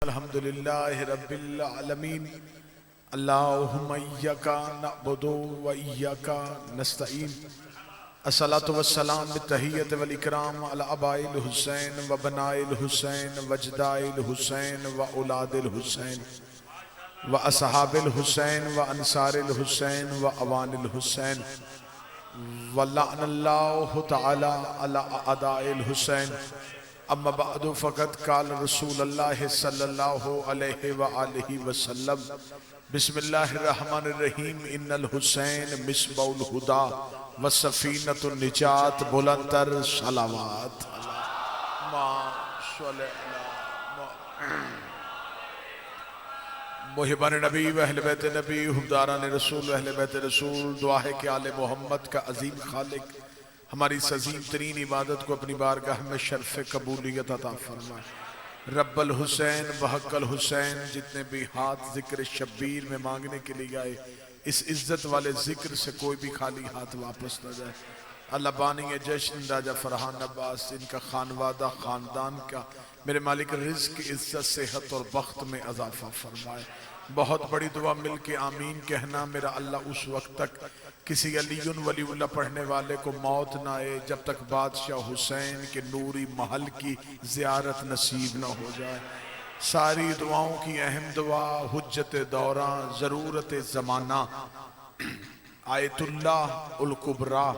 الحمدللہ رب العالمین اللہم ایاکا نعبد و ایاکا نستعین الصلاة والسلام بالتحیت والاکرام علی ابائی الحسین و بنائی الحسین و اجدائی الحسین و اولاد الحسین و اصحاب الحسین و انصار الحسین و اوان الحسین و لعن اللہ تعالی علی اعداء الحسین اما بعد فقط قال رسول اللہ صلی اللہ علیہ وآلہ وسلم بسم اللہ الرحمن الرحیم ان الحسین مصباح الہدی و سفینۃ النجات بلندر صلوات محبان نبی و اہل بیت نبی حبداران رسول و اہل بیت رسول دعا ہے کہ آل محمد کا عظیم خالق ہماری عظیم ترین عبادت کو اپنی بارگاہ میں شرف قبولیت عطا فرمائے۔ رب الحسین بحق الحسین جتنے بھی ہاتھ ذکر شبیر میں مانگنے کے لیے آئے اس عزت والے ذکر سے کوئی بھی خالی ہاتھ واپس نہ جائے۔ اللہ بانی جشن راجہ فرحان عباس ان کا خانوادہ خاندان کا میرے مالک رزق عزت صحت اور بخت میں اضافہ فرمائے۔ بہت بڑی دعا مل کے آمین کہنا میرا اللہ اس وقت تک کسی علی ولی اللہ پڑھنے والے کو موت نہ آئے جب تک بادشاہ حسین کے نوری محل کی زیارت نصیب نہ ہو جائے۔ ساری دعاؤں کی اہم دعا حجت دوراں ضرورت زمانہ آیت اللہ الکبریٰ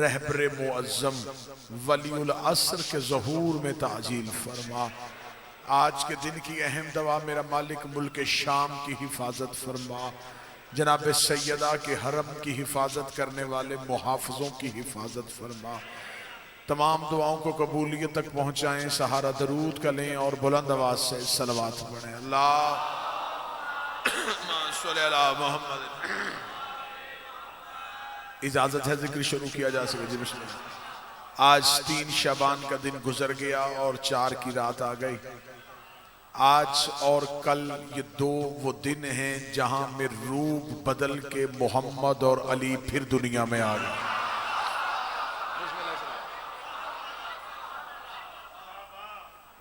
رہبر معظم ولی العصر کے ظہور میں تعجیل فرما۔ آج کے دن کی اہم دعا میرا مالک ملک شام کی حفاظت فرما، جناب سیدہ کے حرم کی حفاظت کرنے والے محافظوں کی حفاظت فرما۔ تمام دعاؤں کو قبولیت تک پہنچائیں، سہارا درود کا لیں اور بلند آواز سے صلوات پڑھیں۔ اللہ صلی اللہ محمد۔ اجازت ہے ذکر شروع کیا جا سکے جی بسم اللہ۔ آج 3 شعبان کا دن گزر گیا اور 4 کی رات آ گئی۔ آج اور کل یہ 2 وہ دن ہیں جہاں میں روپ بدل کے محمد اور علی پھر دنیا میں آ گئے۔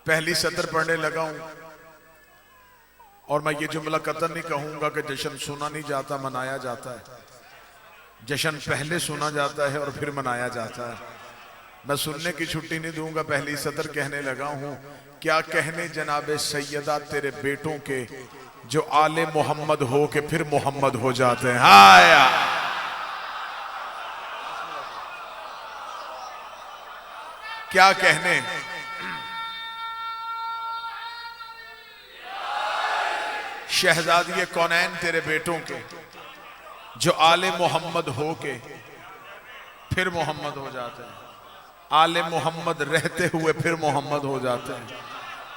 پہلی سطر پڑھنے لگا ہوں اور میں یہ جملہ قطعاً نہیں کہوں گا کہ جشن سنا نہیں جاتا منایا جاتا ہے۔ جشن پہلے سنا جاتا ہے اور پھر منایا جاتا ہے۔ میں سننے کی چھٹی نہیں دوں گا، پہلی سطر کہنے لگا ہوں۔ کیا کہنے جناب سیدہ تیرے بیٹوں کے جو آل محمد ہو کے پھر محمد ہو جاتے ہیں۔ آیا کیا کہنے شہزادی کونین تیرے بیٹوں کے جو آل محمد ہو کے پھر محمد ہو جاتے ہیں، آل محمد رہتے ہوئے پھر محمد ہو جاتے ہیں۔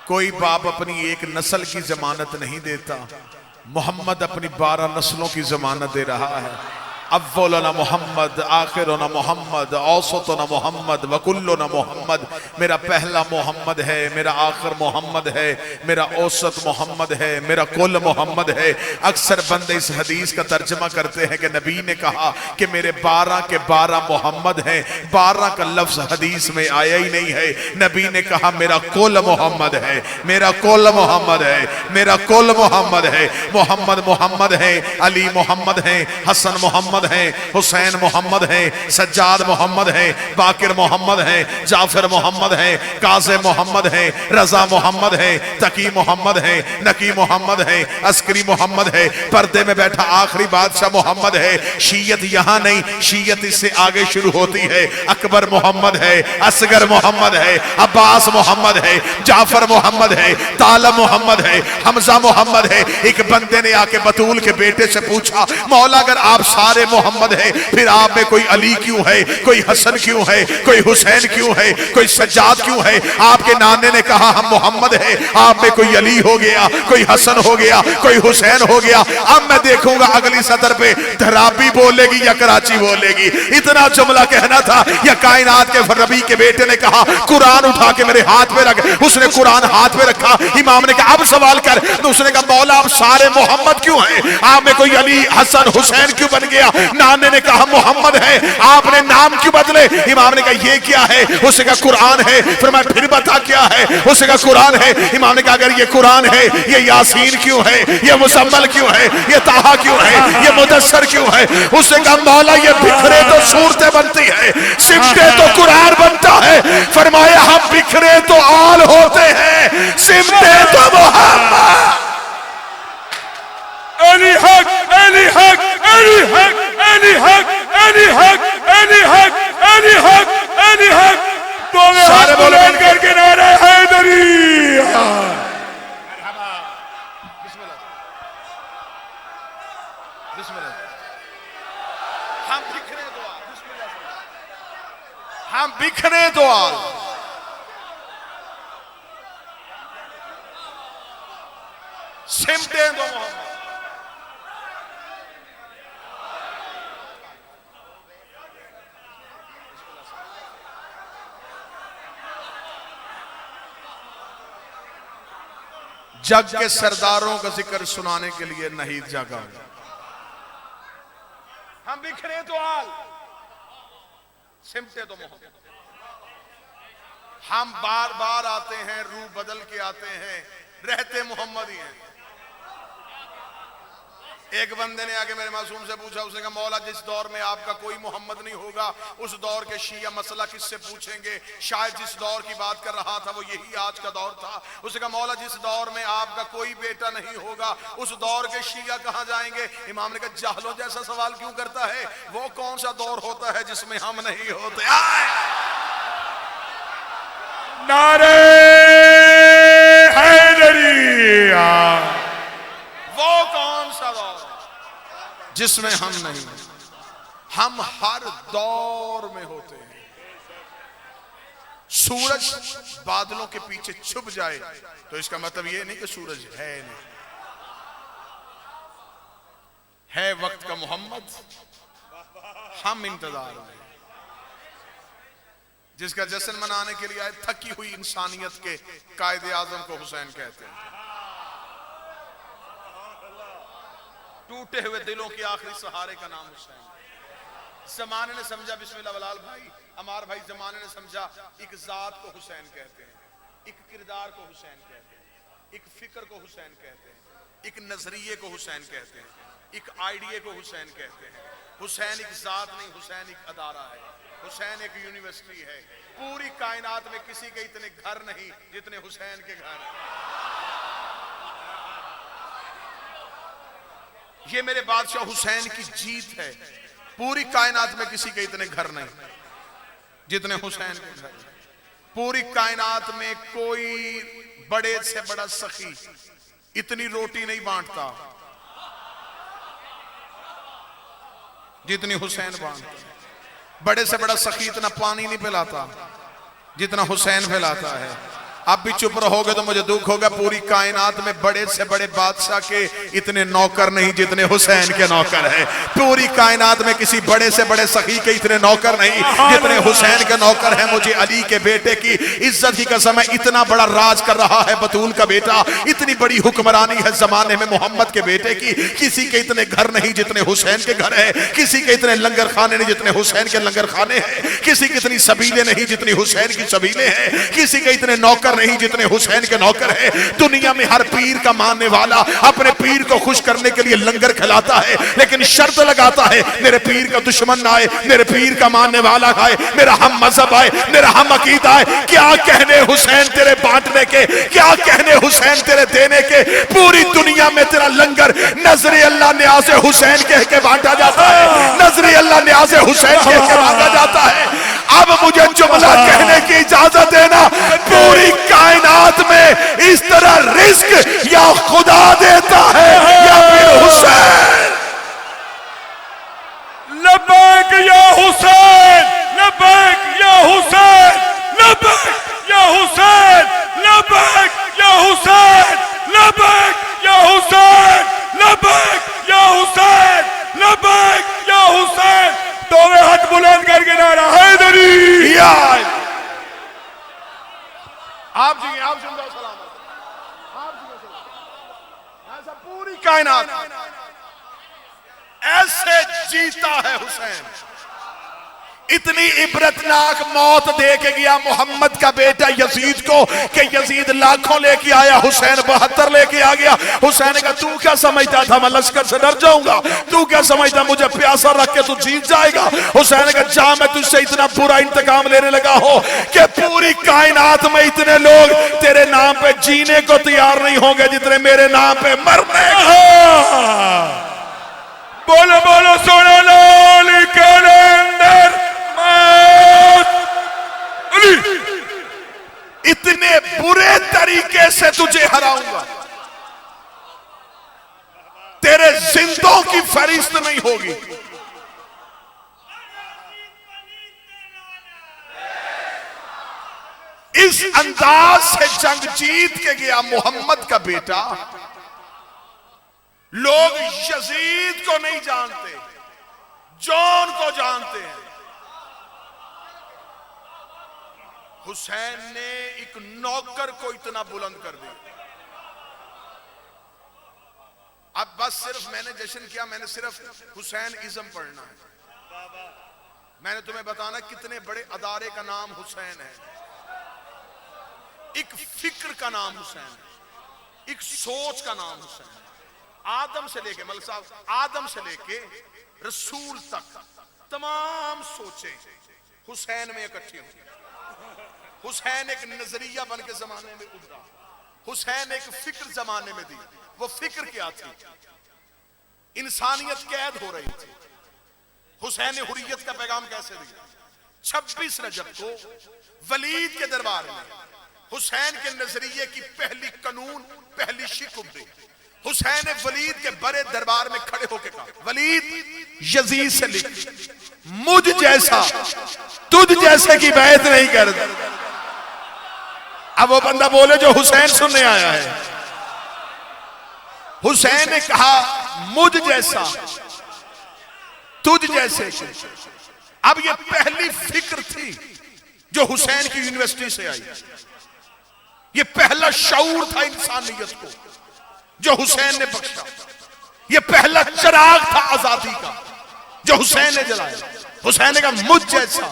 کوئی باپ اپنی ایک نسل کی ضمانت نہیں دیتا، محمد اپنی 12 نسلوں کی ضمانت دے رہا ہے۔ اولنا محمد، آخرنا محمد، اوسطنا محمد، وکلنا محمد۔ میرا پہلا محمد ہے، میرا آخر محمد ہے، میرا اوسط محمد ہے، میرا کل محمد ہے۔ اکثر بندے اس حدیث کا ترجمہ کرتے ہیں کہ نبی نے کہا کہ میرے 12 کے 12 محمد ہیں۔ 12 کا لفظ حدیث میں آیا ہی نہیں ہے۔ نبی نے کہا میرا کل محمد ہے، میرا کل محمد ہے، میرا کل محمد ہے۔ محمد محمد ہے، علی محمد ہے، حسن محمد ہیں، حسین محمد ہیں، سجاد محمد ہیں، باقر محمد ہیں، جعفر محمد ہیں، قاسم محمد ہیں، رضا محمد ہیں، تقی محمد ہیں، نقی محمد ہیں، عسکری محمد ہے، پردے میں بیٹھا آخری بادشاہ محمد ہے۔ شیعت یہاں نہیں، شیعت اس سے آگے شروع ہوتی ہے۔ اکبر محمد ہے، اصغر محمد ہے، عباس محمد ہے، جعفر محمد ہے، طالب محمد ہے، حمزہ محمد ہے۔ ایک بندے نے آ کے بطول کے بیٹے سے پوچھا مولا اگر آپ سارے محمد ہے پھر آپ میں کوئی علی کیوں ہے، کوئی حسن کیوں ہے، کوئی حسین کیوں ہے، کوئی سجاد کیوں ہے؟ آپ کے نانے نے کہا ہم محمد ہے، آپ میں کوئی علی ہو گیا، کوئی حسن ہو گیا، کوئی حسین ہو گیا۔ اب میں دیکھوں گا اگلی سطر پہ دھرابی بولے گی یا کراچی بولے گی۔ اتنا جملہ کہنا تھا یا کائنات کے ربی کے بیٹے نے کہا قرآن اٹھا کے میرے ہاتھ میں رکھ۔ اس نے قرآن ہاتھ میں رکھا، امام نے کہا اب سوال کر۔ تو اس نے کہا مولا آپ سارے محمد کیوں ہیں، آپ میں کوئی علی حسن حسین کیوں بن گیا؟ نانے نے کہا محمد ہے، آپ نے نام کیوں بدلے؟ امام نے کہا یہ کیا ہے؟ اس نے کہا قرآن ہے۔ فرمایا پھر بتا کیا ہے؟ اس نے کہا قرآن ہے۔ امام نے کہا اگر یہ قرآن ہے، یہ یاسین کیوں ہے؟ یہ مزمل کیوں ہے؟ یہ طٰہٰ کیوں ہے؟ یہ مدثر کیوں ہے؟ اس نے کہا مولا یہ بکھرے تو صورتیں بنتی ہے، سمٹے تو قرآن بنتا ہے۔ فرمایا ہم بکھرے تو آل ہوتے ہیں، سمٹے تو محمد۔ علی حق، علی حق، علی حق، علی حق، علی حق، علی حق، علی حق، علی حق۔ سارے بولے بلند کر کے نعرہ حیدری۔ ہم بکھرے تو آل، سمٹے تو محمد۔ جگ کے سرداروں کا ذکر سنانے کے لیے نہید جاگا۔ ہم بکھرے تو آل، سمٹے تو محمد۔ ہم بار بار آتے ہیں، روح بدل کے آتے ہیں، رہتے محمد ہی ہیں۔ ایک بندے نے آگے میرے معصوم سے پوچھا، اس نے کہا مولا جس دور میں آپ کا کوئی محمد نہیں ہوگا، اس دور کے شیعہ مسئلہ کس سے پوچھیں گے؟ شاید جس دور کی بات کر رہا تھا وہ یہی آج کا دور تھا۔ اس نے کہا مولا جس دور میں آپ کا کوئی بیٹا نہیں ہوگا، اس دور کے شیعہ کہاں جائیں گے؟ امام نے کہا جاہلوں جیسا سوال کیوں کرتا ہے؟ وہ کون سا دور ہوتا ہے جس میں ہم نہیں ہوتے؟ نعرہ حیدری۔ وہ کون سا دور جس میں ہم نہیں؟ ہم ہر دور میں ہوتے ہیں۔ سورج بادلوں کے پیچھے چھپ جائے تو اس کا مطلب یہ نہیں کہ سورج ہے نہیں، ہے وقت کا محمد، ہم انتظار میں۔ جس کا جشن منانے کے لیے آئے، تھکی ہوئی انسانیت کے قائد اعظم کو حسین کہتے ہیں۔ ٹوٹے ہوئے دلوں کی آخری سہارے کا نام حسین۔ زمانے نے سمجھا، بسم اللہ ولال بھائی، امار بھائی، زمانے نے سمجھا ایک ذات کو حسین کہتے ہیں، ایک کردار کو حسین کہتے ہیں، ایک فکر کو حسین کہتے ہیں، ایک نظریے کو حسین کہتے ہیں، ایک آئیڈیے کو حسین کہتے ہیں۔ حسین ایک ذات نہیں، حسین ایک ادارہ ہے، حسین ایک یونیورسٹی ہے۔ پوری کائنات میں کسی کے اتنے گھر نہیں جتنے حسین کے گھر ہیں۔ یہ میرے بادشاہ حسین کی جیت ہے۔ پوری کائنات میں کسی کے اتنے گھر نہیں جتنے حسین کے گھر ہیں۔ پوری کائنات میں کوئی بڑے سے بڑا سخی اتنی روٹی نہیں بانٹتا جتنی حسین بانٹتا۔ بڑے سے بڑا سخی اتنا پانی نہیں پلاتا جتنا حسین پلاتا ہے۔ اب بھی چپ رہو گے تو مجھے دکھ ہوگا، پوری کائنات میں بڑے سے بڑے بادشاہ کے اتنے نوکر نہیں جتنے حسین کے نوکر ہیں۔ پوری کائنات میں کسی بڑے سے بڑے سخی کے اتنے نوکر نہیں جتنے حسین کے نوکر ہیں۔ مجھے علی کے بیٹے کی عزت کی قسم ہے، اتنا بڑا راج کر رہا ہے بطول کا بیٹا، اتنی بڑی حکمرانی ہے زمانے میں محمد کے بیٹے کی۔ کسی کے اتنے گھر نہیں جتنے حسین کے گھر ہیں، کسی کے اتنے لنگر خانے نہیں جتنے حسین کے لنگر خانے ہیں، کسی کی اتنی سبیلیں نہیں جتنی حسین کی سبیلیں ہیں، کسی کے اتنے نوکر نہیں جتنے حسین کے نوکر ہیں۔ دنیا میں ہر پیر کا ماننے والا اپنے پیر کو خوش کرنے کے لیے لنگر کھلاتا ہے، لیکن شرط لگاتا ہے میرے پیر کا دشمن نہ آئے، میرے پیر کا ماننے والا آئے، میرا ہم مذہب آئے، میرا ہم عقیدہ آئے۔ کیا کہنے حسین تیرے بانٹنے کے، کیا کہنے حسین تیرے دینے کے۔ پوری دنیا میں تیرا لنگر نظر اللہ نیاز حسین کہہ کے بانٹا جاتا ہے، نظر اللہ نیاز حسین کہہ کے بانٹا جاتا ہے۔ اب مجھے جملہ کہنے کی اجازت دینا، پوری کائنات میں اس طرح رزق یا خدا دیتا ہے یا پھر حسین۔ لبیک یا حسین، لبیک یا حسین، لبیک یا حسین، لبیک یا حسین، لبیک یا حسین، لبیک یا حسین، لبیک یا حسین۔ دونوں ہاتھ بلند کر کے نعرہ حیدری۔ یا آپ جی، آپ سن دو سلامت، آپ جی سلامت۔ ایسا پوری کائنات ایسے جیتا ہے حسین. اتنی عبرتناک موت دے کے گیا محمد کا بیٹا یزید کو کہ یزید لاکھوں لے کے آیا, حسین 72 لے کے آ گیا. حسین کا تو کیا سمجھتا تھا میں لشکر سے ڈر جاؤں گا؟ تو کیا سمجھتا مجھے پیاسا رکھ کے تو جیت جائے گا؟ حسین کا جا میں تجھ سے اتنا برا انتقام لینے لگا ہو کہ پوری کائنات میں اتنے لوگ تیرے نام پہ جینے کو تیار نہیں ہوں گے جتنے میرے نام پہ مرنے کو. بولو بولو سونا لال کلندر اتنے برے طریقے سے تجھے ہراؤں گا, تیرے زندوں کی فہرست نہیں ہوگی. اس انداز سے جنگ جیت کے گیا محمد کا بیٹا. لوگ یزید کو نہیں جانتے, جون کو جانتے ہیں. حسین نے ایک نوکر کو اتنا بلند کر دیا. اب بس صرف میں نے جشن کیا, میں نے صرف حسین ازم پڑھنا ہے. میں نے تمہیں بتانا کتنے بڑے ادارے کا نام حسین ہے, ایک فکر کا نام حسین ہے, ایک سوچ کا نام حسین ہے. آدم سے لے کے ملک صاحب, آدم سے لے کے رسول تک تمام سوچیں حسین میں اکٹھی ہوئی. حسین ایک نظریہ بن کے زمانے میں ابھرا, حسین ایک فکر زمانے میں دی. وہ فکر کیا تھی؟ انسانیت قید ہو رہی تھی. حسین نے حریت کا پیغام کیسے دیا؟ 26 رجب کو ولید کے دربار میں حسین کے نظریے کی پہلی قانون, پہلی شک ابھری. حسین نے ولید کے بڑے دربار میں کھڑے ہو کے کہا, ولید یزید سے لکھ مجھ جیسا تجھ جیسے کی بیعت نہیں کرتا. اب وہ بندہ بولے جو حسین سننے آیا ہے. حسین نے کہا مجھ جیسا تجھ جیسے. اب یہ پہلی فکر تھی جو حسین کی یونیورسٹی سے آئی. یہ پہلا شعور تھا انسانیت کو جو حسین نے بخشا. یہ پہلا چراغ تھا آزادی کا جو حسین نے جلایا. حسین نے کہا مجھ جیسا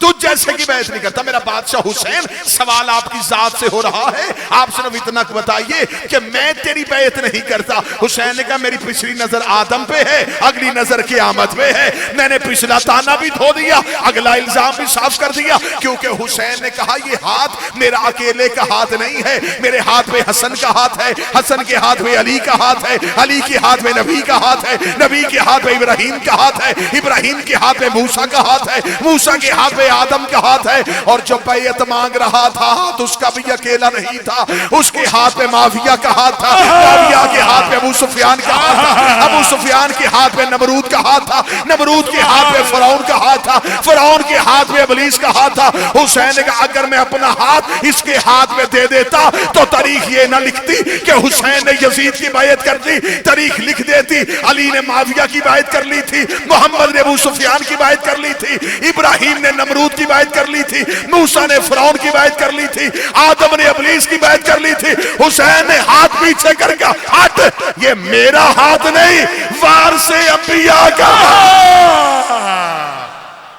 تجھ جیسے کی بیعت نہیں کرتا. میرا بادشاہ حسین, سوال آپ کی ذات سے ہو رہا ہے, آپ صرف اتنا بتائیے کہ میں تیری بیعت نہیں کرتا. حسین نے کہا میری پچھلی نظر آدم پہ ہے, اگلی نظر قیامت پہ ہے. میں نے پچھلا تانا بھی دھو دیا, اگلا الزام بھی صاف کر دیا, کیونکہ حسین نے کہا یہ ہاتھ میرا اکیلے کا ہاتھ نہیں ہے, میرے ہاتھ میں حسن کا ہاتھ ہے, حسن کے ہاتھ میں علی کا ہاتھ ہے, علی کے ہاتھ میں نبی کا ہاتھ ہے, نبی کے ہاتھ میں ابراہیم کا ہاتھ ہے, ابراہیم کے ہاتھ میں موسیٰ کا ہاتھ ہے, موسیٰ کے ہاتھ میں آدم کا ہاتھ ہے. اور جو بیعت مانگ رہا تھا ہاتھ اس کا بھی اکیلا نہیں تھا, اس کے ہاتھ میں معاویہ کا ہاتھ تھا, معاویہ کے ہاتھ میں ابو سفیان کا ہاتھ تھا, ابو سفیان کے ہاتھ میں نمرود کا ہاتھ تھا, نمرود کے ہاتھ میں فرعون کا ہاتھ تھا, فرعون کے ہاتھ میں ابلیس کا ہاتھ تھا. حسین نے کہا اگر میں اپنا ہاتھ اس کے ہاتھ میں دے دیتا تو تاریخ یہ نہ لکھتی کہ حسین نے یزید کی بیعت کر دی, تاریخ لکھ دیتی علی نے معاویہ کی بیعت کر لی تھی, محمد نے ابو سفیان کی بیعت کر لی تھی, ابراہیم نے نمرود کی بیعت کر لی تھی, موسیٰ نے فرعون کی بیعت کر لی تھی, آدم نے ابلیس کی بیعت کر لی تھی. حسین نے ہاتھ پیچھے کر کے ہٹ, یہ میرا ہاتھ نہیں, وارث انبیاء کا.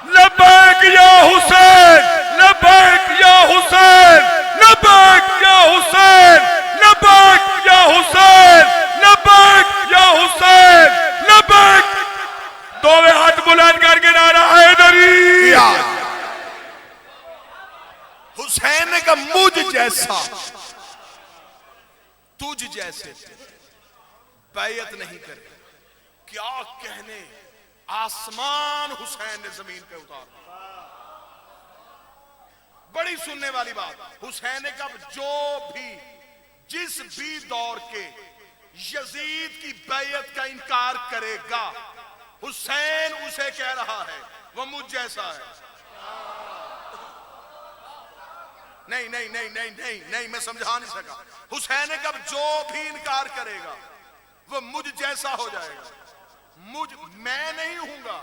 لبیک یا حسین, لبیک یا حسین, لبیک یا حسین, لبیک یا حسین, لبیک یا حسین, لبیک. دونوں ہاتھ بلند کر کے نعرہ حیدری. حسین نے کہا مجھ جیسا تجھ جیسے بیعت نہیں کرے. کیا کہنے, آسمان حسین نے زمین پہ اتار. بڑی سننے والی بات. حسین نے کہا جو بھی جس بھی دور کے یزید کی بیعت کا انکار کرے گا حسین اسے کہہ رہا ہے وہ مجھ جیسا ہے. نہیں نہیں نہیں نہیں نہیں نہیں میں سمجھا نہیں سکا. حسین نے کہا جو بھی انکار کرے گا وہ مجھ جیسا ہو جائے گا. میں نہیں ہوں گا,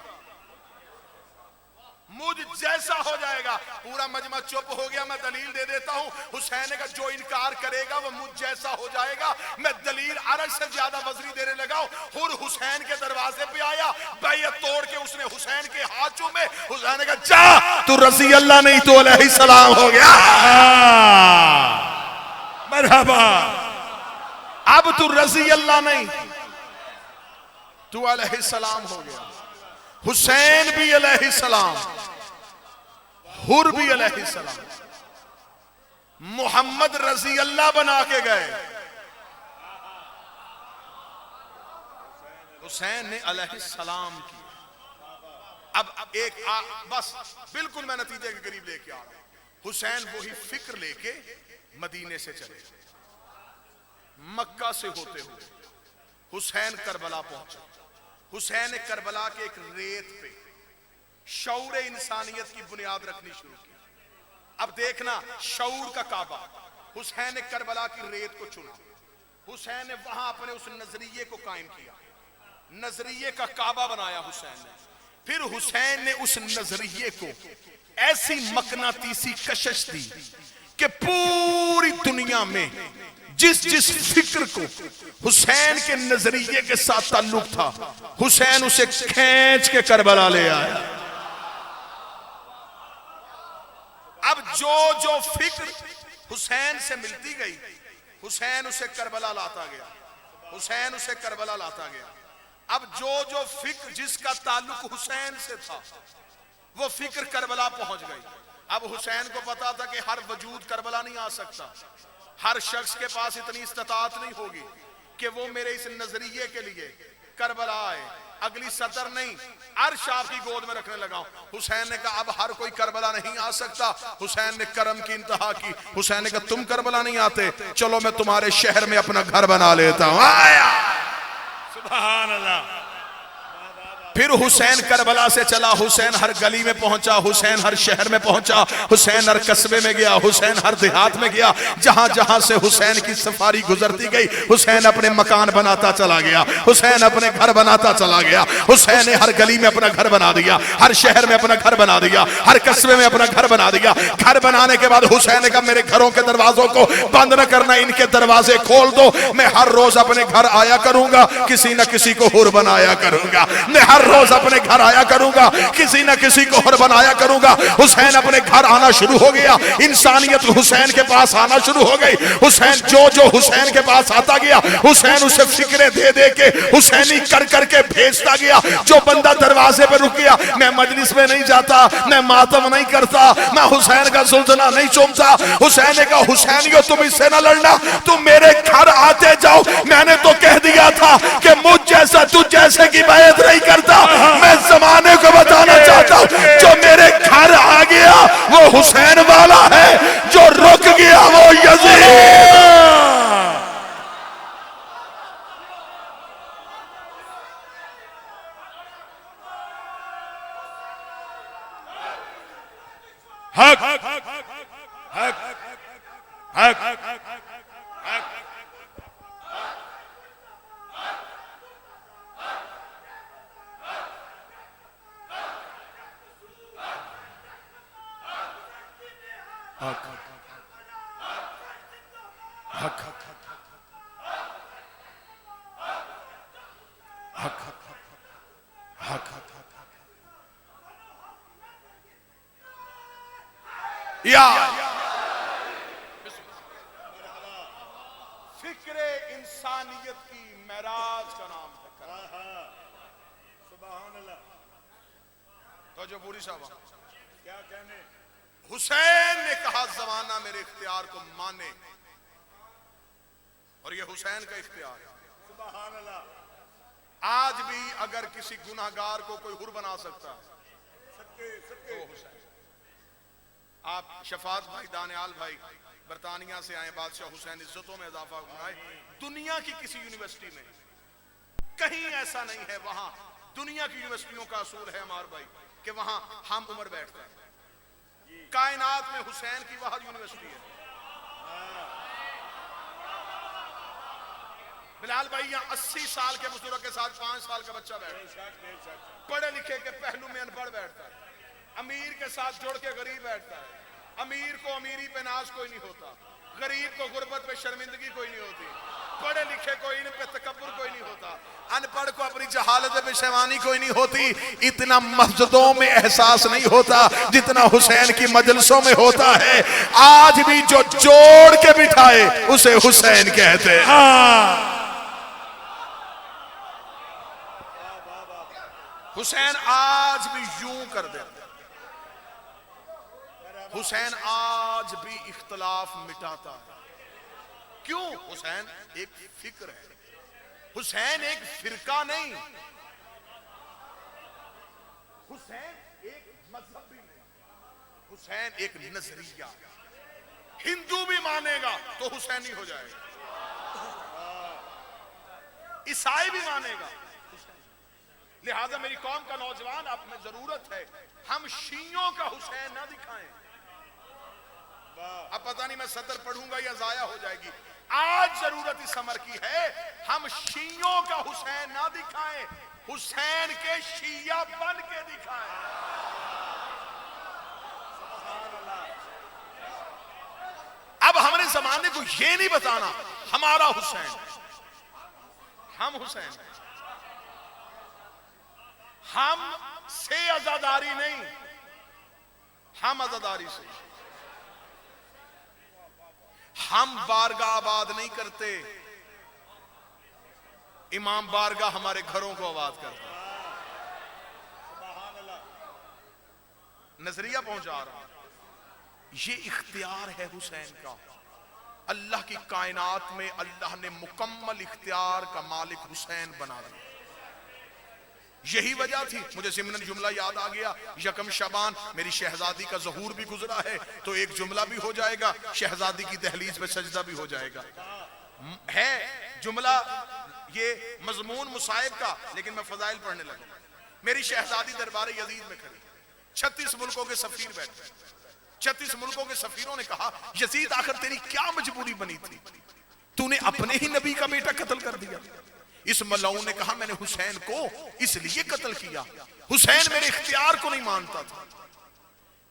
مجھ جیسا ہو جائے گا. پورا مجمع چپ ہو گیا. میں دلیل دے دیتا ہوں. حسین نے کہا جو انکار کرے گا وہ مجھ جیسا ہو جائے گا. میں دلیل عرش سے زیادہ وزری دینے لگا. حر حسین کے دروازے پہ آیا, بیعت توڑ کے اس نے حسین کے ہاتھ چومے. حسین نے کہا جا, تو رضی اللہ نہیں تو علیہ السلام ہو گیا. مرحبا. اب تو رضی اللہ نہیں تو علیہ السلام ہو گیا. حسین بھی علیہ السلام, حر بھی علیہ السلام, محمد رضی اللہ بنا کے گئے. حسین نے علیہ السلام کی. اب ایک بس بالکل میں نتیجے کے قریب لے کے آ رہا ہوں. حسین وہی فکر لے کے مدینے سے چلے. مکہ سے ہوتے ہوئے حسین کربلا پہنچے. حسین نے کربلا کے ایک ریت پہ شعور انسانیت کی بنیاد رکھنی شروع کی. اب دیکھنا شعور کا کعبہ. حسین نے کربلا کی ریت کو چنا. حسین نے وہاں اپنے اس نظریے کو قائم کیا. نظریے کا کعبہ بنایا حسین نے. پھر حسین نے اس نظریے کو ایسی مقناطیسی کشش دی کہ پوری دنیا میں جس جس فکر کو حسین کے نظریے کے ساتھ تعلق تھا, حسین اسے کھینچ کے کربلا لے آیا. اب جو فکر حسین سے ملتی گئی, حسین اسے کربلا لاتا گیا. حسین اسے کربلا لاتا گیا. اب جو فکر جس کا تعلق حسین سے تھا وہ فکر کربلا پہنچ گئی. اب حسین کو پتا تھا کہ ہر وجود کربلا نہیں آ سکتا. ہر شخص کے پاس اتنی استطاعت نہیں ہوگی کہ وہ میرے اس نظریے کے لیے کربلا آئے. اگلی سطر نہیں, عرش آپ کی گود میں رکھنے لگا ہوں. حسین نے کہا اب ہر کوئی کربلا نہیں آ سکتا. حسین نے کرم کی انتہا کی. حسین نے کہا تم کربلا نہیں آتے, چلو میں تمہارے شہر میں اپنا گھر بنا لیتا ہوں. آیا سبحان اللہ. پھر حسین کربلا سے چلا. حسین ہر گلی میں پہنچا, حسین ہر شہر میں پہنچا, حسین ہر قصبے میں گیا, حسین ہر دیہات میں گیا. جہاں جہاں سے حسین کی سفاری گزرتی گئی حسین اپنے مکان بناتا چلا گیا, حسین اپنے گھر بناتا چلا گیا. حسین نے ہر گلی میں اپنا گھر بنا دیا, ہر شہر میں اپنا گھر بنا دیا, ہر قصبے میں اپنا گھر بنا دیا. گھر بنانے کے بعد حسین نے کہا میرے گھروں کے دروازوں کو بند نہ کرنا, ان کے دروازے کھول دو. میں ہر روز اپنے گھر آیا کروں گا, کسی نہ کسی کو حر بنایا کروں گا. میں ہر روز اپنے گھر آیا کروں گا, کسی نہ کسی کو حر بنایا کروں گا. حسین اپنے گھر آنا شروع ہو گیا. انسانیت حسین کے پاس آنا شروع ہو گئی. حسین جو حسین کے پاس آتا گیا حسین اسے فکریں دے دے کے حسینی کر کے بھیجتا گیا. جو بندہ دروازے پہ رک گیا, میں مجلس میں نہیں جاتا, میں ماتم نہیں کرتا, میں حسین کا زلزلہ نہیں چومتا. حسین نے کہا حسینیو تم اس سے نہ لڑنا, تم میرے گھر آتے جاؤ. میں نے تو کہہ دیا تھا کہ مجھ جیسا تجھ جیسے کی بیعت نہیں کرتا. میں زمانے کو بتانا چاہتا ہوں جو میرے گھر آ گیا وہ حسین والا ہے, جو رک گیا وہ یزید. حق حق حق فکر انسانیت کی معراج کا نام ہے. سبحان اللہ. تو جو پوری صاحب کیا کہنے. حسین نے کہا زمانہ میرے اختیار کو مانے, اور یہ حسین کا اختیار ہے. سبحان اللہ. آج بھی اگر کسی گناہگار کو کوئی حر بنا سکتا تو حسین. آپ شفاعت بھائی, دانیال بھائی برطانیہ سے آئے, بادشاہ حسین عزتوں میں اضافہ فرمائے. دنیا کی کسی یونیورسٹی میں کہیں ایسا نہیں ہے, وہاں دنیا کی یونیورسٹیوں کا اصول ہے ہمارے بھائی کہ وہاں ہم عمر بیٹھتا ہے. کائنات میں حسین کی واحد یونیورسٹی ہے. بلال بھائی یہاں 80 سال کے بزرگ کے ساتھ 5 سال کا بچہ بیٹھتا ہے, پڑھے لکھے کے پہلو میں ان پڑھ بیٹھتا ہے. امیر کے ساتھ جڑ کے غریب بیٹھتا ہے. امیر کو امیری پہ ناز کوئی نہیں ہوتا, غریب کو غربت پہ شرمندگی کوئی نہیں ہوتی, پڑھے لکھے کو علم پہ تکبر کوئی نہیں ہوتا, ان پڑھ کو اپنی جہالت پہ پشیمانی کوئی نہیں ہوتی. اتنا مسجدوں میں احساس نہیں ہوتا جتنا حسین کی مجلسوں میں ہوتا ہے. آج بھی جو جوڑ کے بٹھائے اسے حسین کہتے ہیں. حسین آج بھی یوں کر دیتا, حسین آج بھی اختلاف مٹاتا ہے. کیوں؟ حسین ایک فکر ہے, حسین ایک فرقہ نہیں, حسین ایک مذہب بھی نہیں, حسین ایک نظریہ. ہندو بھی مانے گا تو حسینی ہو جائے گا, عیسائی بھی مانے گا. لہذا میری قوم کا نوجوان اب میں ضرورت ہے ہم شیعوں کا حسین نہ دکھائیں. اب پتہ نہیں میں صدر پڑھوں گا یا ضائع ہو جائے گی. آج ضرورت اس امر کی ہے ہم شیعوں کا حسین نہ دکھائیں, حسین کے شیعہ بن کے دکھائیں. اب ہمارے زمانے کو یہ نہیں بتانا ہمارا حسین, ہم حسین ہیں, ہم سے عزاداری نہیں, ہم عزاداری سے. ہم بارگاہ آباد نہیں کرتے, امام بارگاہ ہمارے گھروں کو آباد کرتا. نظریہ پہنچا رہا, یہ اختیار ہے حسین کا. اللہ کی کائنات میں اللہ نے مکمل اختیار کا مالک حسین بنا دیا. یہی وجہ تھی. مجھے ضمن جملہ یاد آ گیا, یکم شعبان میری شہزادی کا ظہور بھی گزرا ہے تو ایک جملہ بھی ہو جائے گا, شہزادی کی دہلیز پہ سجدہ بھی ہو جائے گا. ہے جملہ یہ مضمون مصائب کا, لیکن میں فضائل پڑھنے لگا. میری شہزادی دربار یزید میں کھڑی, 36 ملکوں کے سفیر بیٹھے. 36 ملکوں کے سفیروں نے کہا یزید آخر تیری کیا مجبوری بنی تھی, تو نے اپنے ہی نبی کا بیٹا قتل کر دیا. اس ملعون نے کہا میں نے حسین کو اس لیے قتل کیا, حسین میرے اختیار کو نہیں مانتا تھا,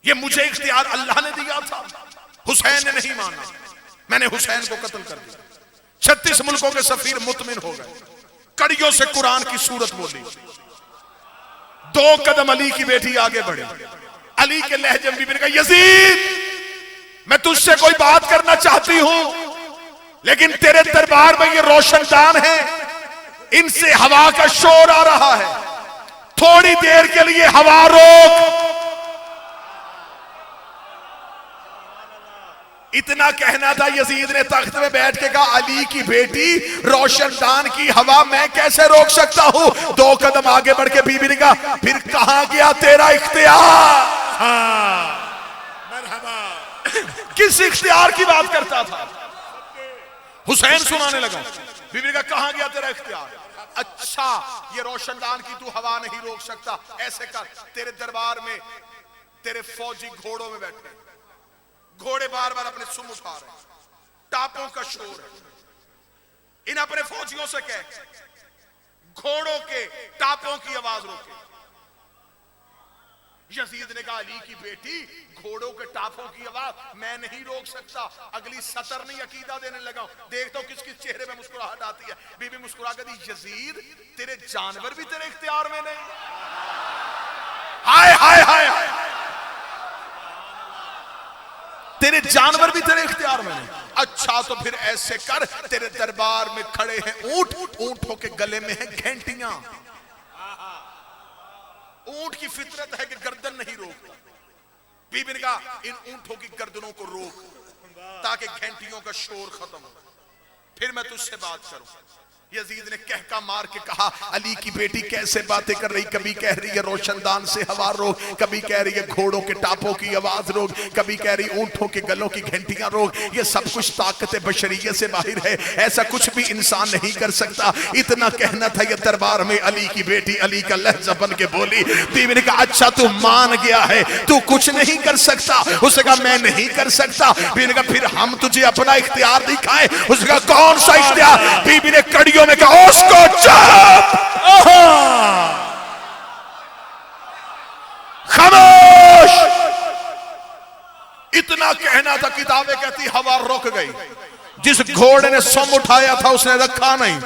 یہ مجھے اختیار اللہ نے دیا تھا, حسین نے نہیں مانا, میں نے حسین کو قتل کر دیا. 36 ملکوں کے سفیر مطمئن ہو گئے, کڑیوں سے قرآن کی سورت بولی, 2 قدم علی کی بیٹی آگے بڑھی. علی کے لہجے میں نے کہا یزید میں تجھ سے کوئی بات کرنا چاہتی ہوں, لیکن تیرے دربار میں یہ روشن دان ہے, ان سے ہوا کا شور آ رہا ہے, تھوڑی دیر کے لیے ہوا روک. اتنا کہنا تھا, یزید نے تخت میں بیٹھ کے کہا علی کی بیٹی روشن دان کی ہوا میں کیسے روک سکتا ہوں. 2 قدم آگے بڑھ کے بی بی نے کہا پھر کہاں گیا تیرا اختیار. کس اختیار کی بات کرتا تھا؟ حسین سنانے لگا. بی بی نے کہا کہاں گیا تیرا اختیار. اچھا یہ روشن دان کی تو ہوا نہیں روک سکتا, ایسے کر تیرے دربار میں تیرے فوجی گھوڑوں میں بیٹھے, گھوڑے بار بار اپنے سم اٹھا رہے ہیں, ٹاپوں کا شور ہے, ان اپنے فوجیوں سے کہہ گھوڑوں کے ٹاپوں کی آواز روکے. یزید نے کہا علی کی بیٹی گھوڑوں کے ٹاپوں کی آواز میں نہیں روک سکتا. اگلی سطر نہیں عقیدہ دینے لگا, دیکھتا ہوں کس کس چہرے میں مسکراہٹ آتی ہے. بی بی مسکرا کر دی یزید تیرے جانور بھی تیرے اختیار میں نہیں. ہائے ہائے ہائے ہائے, تیرے جانور بھی تیرے اختیار میں نہیں. اچھا تو پھر ایسے کر تیرے دربار میں کھڑے ہیں اونٹ, اونٹوں کے گلے میں ہیں گھنٹیاں. اونٹ کی فطرت ہے کہ گردن نہیں روکتا. بی بی نے کہا ان اونٹوں کی گردنوں کو روک تاکہ گھنٹیوں کا شور ختم ہو, پھر میں تجھ سے بات کروں. یزید نے کہکا مار کے کہا علی کی بیٹی کیسے باتیں کر رہی, کبھی کہہ رہی ہے روشن دان سے ہوا روک, کبھی کہہ رہی ہے گھوڑوں کے ٹاپوں کی آواز روک, کبھی کہہ رہی اونٹوں کے گلوں کی گھنٹیاں روک. یہ سب کچھ طاقت بشریت سے باہر ہے, ایسا کچھ بھی انسان نہیں کر سکتا. اتنا کہنا تھا یہ دربار میں علی کی بیٹی علی کا لہجہ بن کے بولی. بیوی نے کہا اچھا تو مان گیا ہے, تو کچھ نہیں کر سکتا. اس نے کہا میں نہیں کر سکتا. بیوی نے کہا پھر ہم تجھے اپنا اختیار دکھائیں. اس نے کہا کون سا اختیار؟ بیوی نے کڑی میں کہا اس کو چاپ. خاموش. کہنا تھا، کتابیں کہتی ہوا رک گئی. جس گھوڑے نے سم اٹھایا تھا اس نے رکھا نہیں،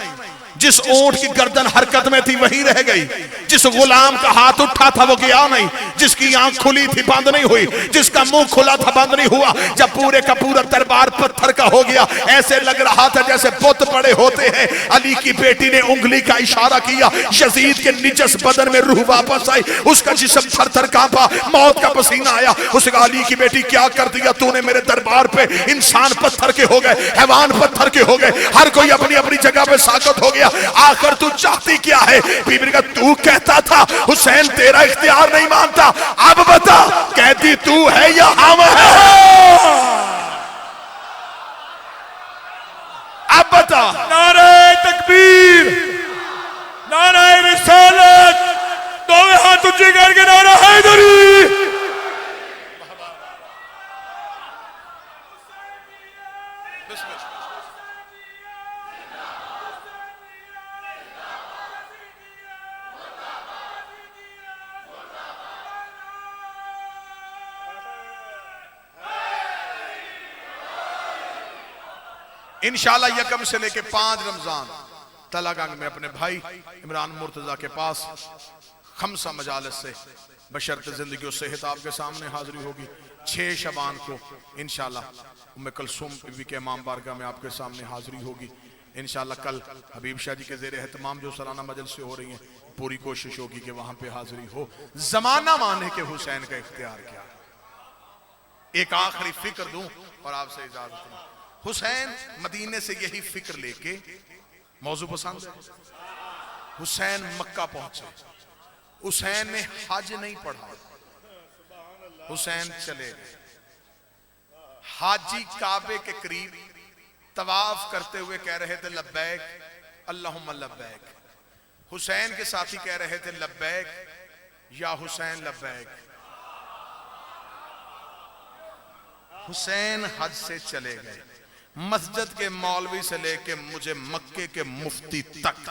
جس اونٹ کی گردن حرکت میں تھی وہی رہ گئی، جس غلام کا ہاتھ اٹھا تھا وہ گیا نہیں، جس کی آنکھ کھلی تھی بند نہیں ہوئی، جس کا منہ کھلا تھا بند نہیں ہوا. جب پورے کا پورا دربار پتھر کا ہو گیا، ایسے لگ رہا تھا جیسے بت پڑے ہوتے ہیں. علی کی بیٹی نے انگلی کا اشارہ کیا، یزید کے نجس بدن میں روح واپس آئی، اس کا جسم تھر تھر کانپا، موت کا پسینہ آیا. اس کا علی کی بیٹی کیا کر دیا تو نے میرے دربار پہ؟ انسان پتھر کے ہو گئے، حیوان پتھر کے ہو گئے، ہر کوئی اپنی اپنی جگہ پہ ساکت ہو گیا. آخر تو چاہتی کیا ہے؟ بی بی نے کہا تو کہتا تھا حسین تیرا اختیار نہیں مانتا، اب بتا کہتی تو ہے یا ہم ہے؟ اب بتا. نعرہ تکبیر، نعرہ رسالت، دونوں ہاتھ اونچے کر کے نعرہ حیدری. انشاءاللہ یکم سے لے کے 5 رمضان تلا گنگ میں اپنے بھائی عمران مرتضیٰ کے پاس 5 مجالس سے بشرط زندگی و صحت آپ کے سامنے حاضری ہوگی. 6 شعبان کو انشاءاللہ ام کلثوم بی بی کے امام بارگاہ میں آپ کے سامنے حاضری ہوگی. انشاءاللہ کل حبیب شاہ جی کے زیر اہتمام جو سالانہ مجلس سے ہو رہی ہیں، پوری کوشش ہوگی کہ وہاں پہ حاضری ہو. زمانہ مانے کہ حسین کا اختیار کیا. ایک آخری فکر دوں اور آپ سے اجازت دوں. حسین مدینے سے یہی فکر لے کے، موضوع پسند ہے، حسین مکہ پہنچے. حسین نے حج نہیں پڑھا، حسین چلے گئے. حاجی کعبے کے قریب طواف کرتے ہوئے کہہ رہے تھے لبیک اللہم لبیک. حسین کے ساتھی کہہ رہے تھے لبیک یا حسین لبیک. حسین حج سے چلے گئے. مسجد کے مولوی سے لے کے مجھے مکے کے مفتی تک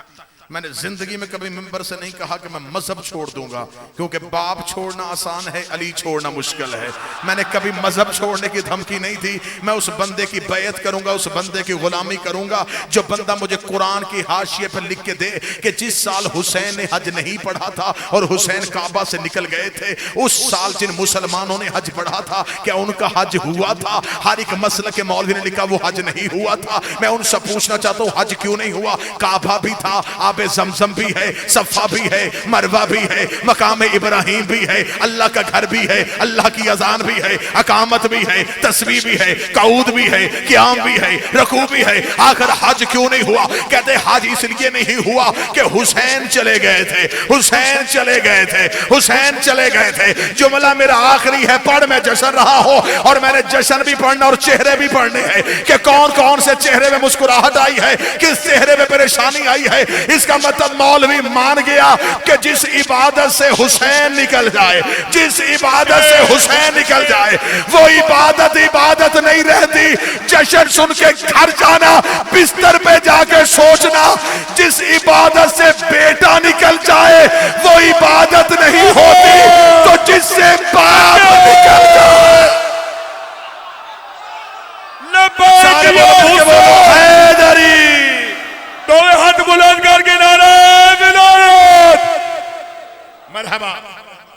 میں نے زندگی میں کبھی ممبر سے نہیں کہا کہ میں مذہب چھوڑ دوں گا، کیونکہ باپ چھوڑنا آسان ہے، علی چھوڑنا مشکل ہے. میں نے کبھی مذہب چھوڑنے کی دھمکی نہیں دی. میں اس بندے کی بیعت کروں گا، اس بندے کی غلامی کروں گا جو بندہ مجھے قرآن کی حاشیے پر لکھ کے دے کہ جس سال حسین نے حج نہیں پڑھا تھا اور حسین کعبہ سے نکل گئے تھے، اس سال جن مسلمانوں نے حج پڑھا تھا کیا ان کا حج ہوا تھا؟ ہر ایک مسلک کے مولوی نے لکھا وہ حج نہیں ہوا تھا. میں ان سے پوچھنا چاہتا ہوں حج کیوں نہیں ہوا؟ کعبہ بھی تھا، آب زمزم بھی ہے، صفا بھی ہے، مروہ بھی ہے، مقام ابراہیم بھی ہے، اللہ کا گھر بھی ہے، اللہ کی اذان بھی ہے، اقامت بھی ہے، تسبیح بھی ہے، قعود بھی ہے، قیام بھی ہے، رکوع بھی ہے. آخر حج کیوں نہیں ہوا؟ کہتے حج اس لیے نہیں ہوا کہ حسین چلے گئے تھے، حسین چلے گئے تھے، حسین چلے گئے تھے. جملہ میرا آخری ہے، پڑھ میں جشن رہا ہو اور میں نے جشن بھی پڑھنا اور چہرے بھی پڑھنے ہیں کہ کون کون سے چہرے میں مسکراہٹ آئی ہے، کس چہرے میں پریشانی آئی ہے. اس کا مطلب مولوی مان گیا کہ جس عبادت سے حسین نکل جائے، جس عبادت سے حسین نکل جائے وہ عبادت عبادت نہیں رہتی. جشن سن کے گھر جانا، بستر پہ جا کے سوچنا جس عبادت سے بیٹا